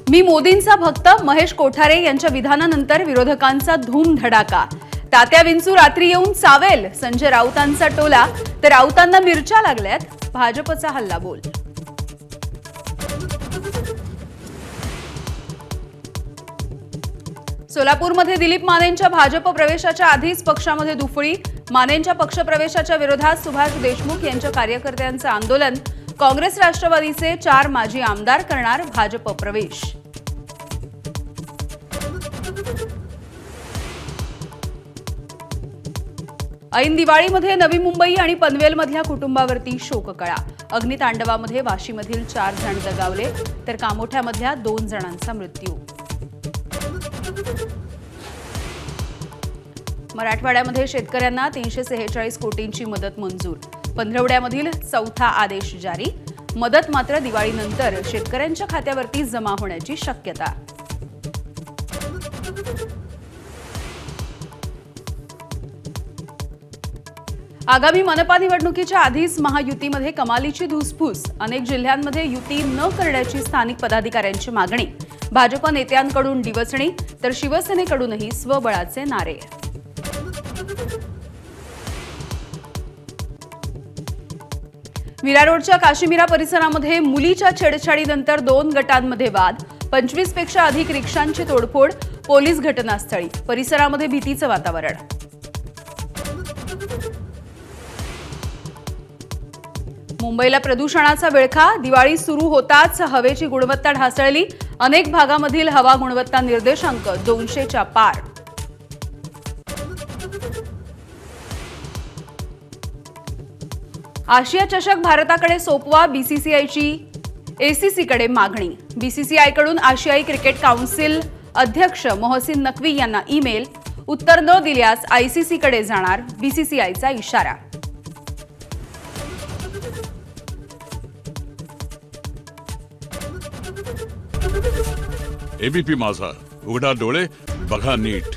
मी मोदींचा भक्त महेश कोठारे यांच्या विधानानंतर विरोधकांचा धूम धडाका। तात्या विंचू रात्री येऊन चावेल संजय राऊतांचा टोला, तर राऊतांना मिरच्या लागल्यात भाजपचा हल्ला बोल। सोलापूरमध्ये दिलीप मानेंच्या भाजप प्रवेशाच्या आधीच पक्षामध्ये दुफळी। मानेंच्या पक्षप्रवेशाच्या विरोधात सुभाष देशमुख यांच्या कार्यकर्त्यांचे आंदोलन। काँग्रेस राष्ट्रवादीचे 4 माजी आमदार करणार भाजप प्रवेश। ऐन दिवाळीमध्ये नवी मुंबई आणि पनवेलमधल्या कुटुंबावरती शोककळा। अग्नितांडवामध्ये वाशीमधील 4 जण दगावले, तर कामोठ्यामधल्या 2 जणांचा मृत्यू। मराठवाड्यामध्ये शेतकऱ्यांना 346 कोटींची मदत मंजूर। पंधरवड्यामधील 4था आदेश जारी। मदत मात्र दिवाळीनंतर शेतकऱ्यांच्या खात्यावरती जमा होण्याची शक्यता। आगामी मनपा निवडणुकीच्या आधीच महायुतीमध्ये कमालीची धुसफूस। अनेक जिल्ह्यांमध्ये युती न करण्याची स्थानिक पदाधिकाऱ्यांची मागणी। भाजप नेत्यांकडून डिवचणी, तर शिवसेनेकडूनही स्वबळाचे नारे। मीरा रोडच्या काशीमीरा परिसरामध्ये मुलीच्या छेडछाडीनंतर 2 गटांमध्ये वाद। 25 पेक्षा अधिक रिक्षांची तोडफोड। पोलीस घटनास्थळी। परिसरामध्ये भीतीचं वातावरण। मुंबईला प्रदूषणाचा विळखा। दिवाळी सुरू होताच हवेची गुणवत्ता ढासळली। अनेक भागामधील हवा गुणवत्ता निर्देशांक 200च्या पार। आशिया चषक भारताकडे सोपवा। बीसीसीआयची एसीसीकडे मागणी। बीसीसीआयकडून आशियाई क्रिकेट काउन्सिल अध्यक्ष मोहसिन नकवी यांना ईमेल। उत्तर न दिल्यास आयसीसीकडे जाणार बीसीसीआयचा इशारा। एबीपी माझा, उघडा डोळे बघा नीट।